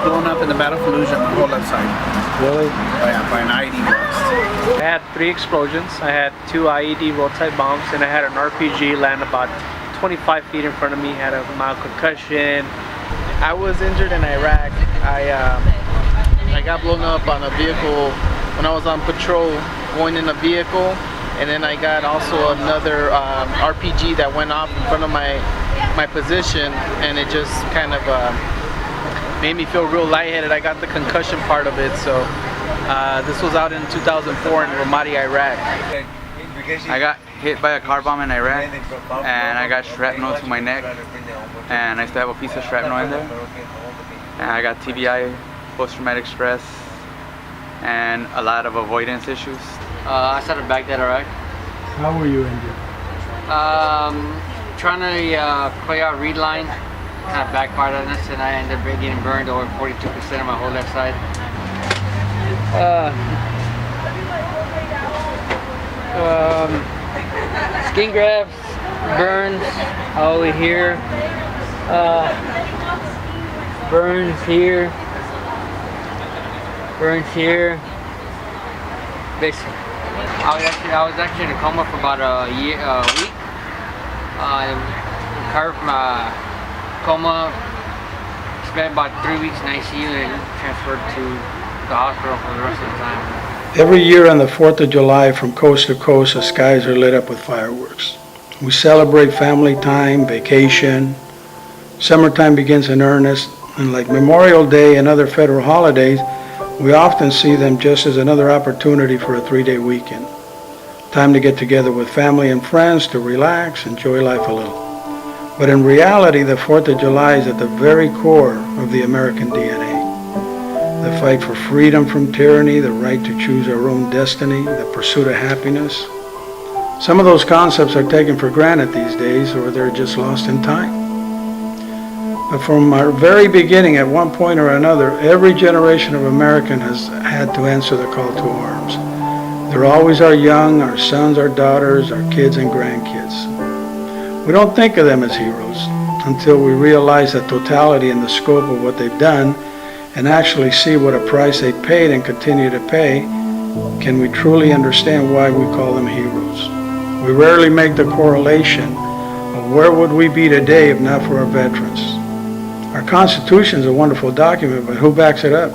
blown up in the Battle of Fallujah on my whole left side. Really? Oh yeah, by an IED blast. I had 3 explosions. I had 2 IED roadside bombs, and I had an RPG land about 25 feet in front of me. Had a mild concussion. I was injured in Iraq. I got blown up on a vehicle when I was on patrol going in a vehicle, and then I got also another RPG that went off in front of my position, and it just kind of made me feel real lightheaded. I got the concussion part of it. So this was out in 2004 in Ramadi, Iraq. I got hit by a car bomb in Iraq, and I got shrapnel to my neck, and I still have a piece of shrapnel in there. And I got TBI, post-traumatic stress, and a lot of avoidance issues. I started back at Iraq. How were you injured? Trying to clear out reed line, kind of backfired on us, and I ended up getting burned over 42% of my whole left side. Skin grafts, burns all the way here, burns here, basically. I was actually in a coma for about a week. I recovered from a coma, spent about 3 weeks in ICU, and transferred to the hospital for the rest of the time. Every year on the 4th of July, from coast to coast, the skies are lit up with fireworks. We celebrate family time, vacation. Summertime begins in earnest, and like Memorial Day and other federal holidays, we often see them just as another opportunity for a 3-day weekend. Time to get together with family and friends to relax, enjoy life a little. But in reality, the 4th of July is at the very core of the American DNA. The fight for freedom from tyranny, the right to choose our own destiny, the pursuit of happiness. Some of those concepts are taken for granted these days, or they're just lost in time. But from our very beginning, at one point or another, every generation of American has had to answer the call to arms. They're always our young, our sons, our daughters, our kids and grandkids. We don't think of them as heroes until we realize the totality and the scope of what they've done, and actually see what a price they paid and continue to pay. Can we truly understand why we call them heroes? We rarely make the correlation of where would we be today if not for our veterans. Our Constitution is a wonderful document, but who backs it up?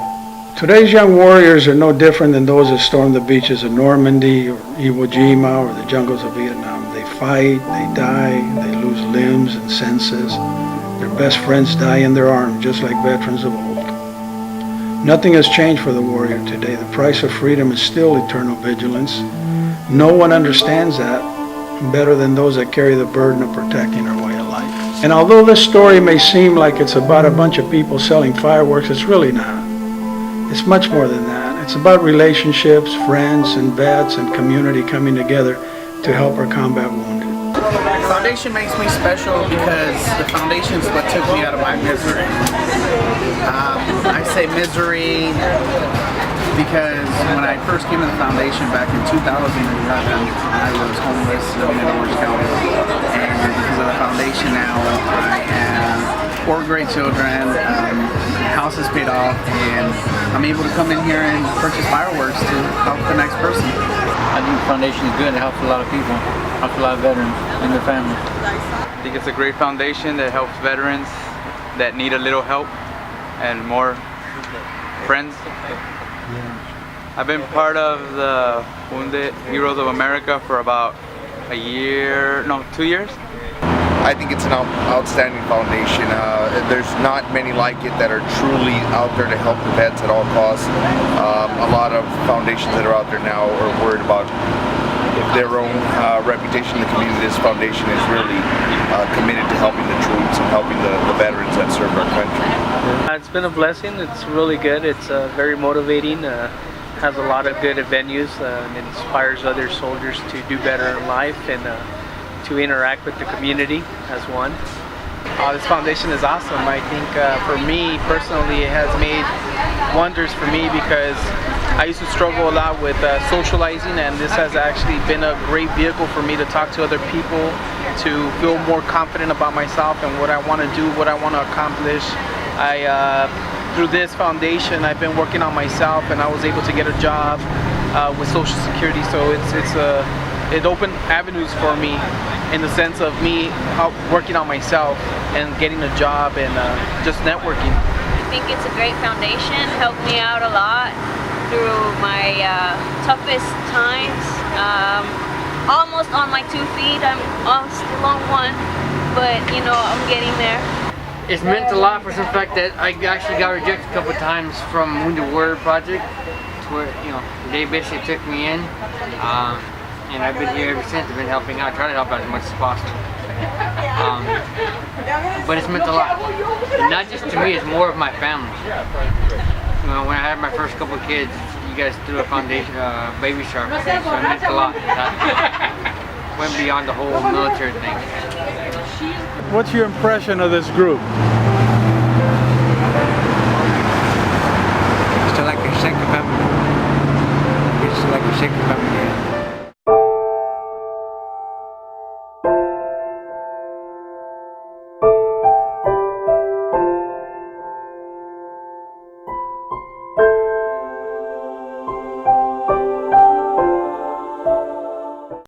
Today's young warriors are no different than those that stormed the beaches of Normandy or Iwo Jima or the jungles of Vietnam. They fight, they die, they lose limbs and senses. Their best friends die in their arms, just like veterans of old. Nothing has changed for the warrior today. The price of freedom is still eternal vigilance. No one understands that better than those that carry the burden of protecting our way of life. And although this story may seem like it's about a bunch of people selling fireworks, it's really not. It's much more than that. It's about relationships, friends, and vets and community coming together to help our combat wounded. The foundation makes me special because the foundation is what took me out of my misery. I say misery because when I first came to the foundation back in 2011, I was homeless living in Orange County. And because of the foundation now, I have 4 great children, house is paid off, and I'm able to come in here and purchase fireworks to help the next person. I think the foundation is good. It helps a lot of people, helps a lot of veterans and their families. I think it's a great foundation that helps veterans that need a little help and more friends. I've been part of the Wounded Heroes of America for about 2 years. I think it's an outstanding foundation. There's not many like it that are truly out there to help the vets at all costs. A lot of foundations that are out there now are worried about their own reputation in the community. This foundation is really committed to helping the troops and helping the veterans that serve our country. It's been a blessing. It's really good. It's very motivating. Has a lot of good venues and inspires other soldiers to do better in life and to interact with the community as one. This foundation is awesome. I think for me personally, it has made wonders for me because I used to struggle a lot with socializing, and this has actually been a great vehicle for me to talk to other people, to feel more confident about myself and what I want to do, what I want to accomplish. I through this foundation, I've been working on myself, and I was able to get a job with Social Security. So it opened avenues for me in the sense of me working on myself and getting a job and just networking. I think it's a great foundation. Helped me out a lot through my toughest times. Almost on my 2 feet. I'm still on one, but you know, I'm getting there. It's meant a lot for the fact that I actually got rejected a couple of times from Wounded Warrior Project, to where, you know, they basically took me in, and I've been here ever since. I've been helping out, trying to help out as much as possible. But it's meant a lot. And not just to me, it's more of my family. You know, when I had my first couple of kids, you guys threw a foundation, baby shower for me, so it meant a lot. That went beyond the whole military thing. What's your impression of this group?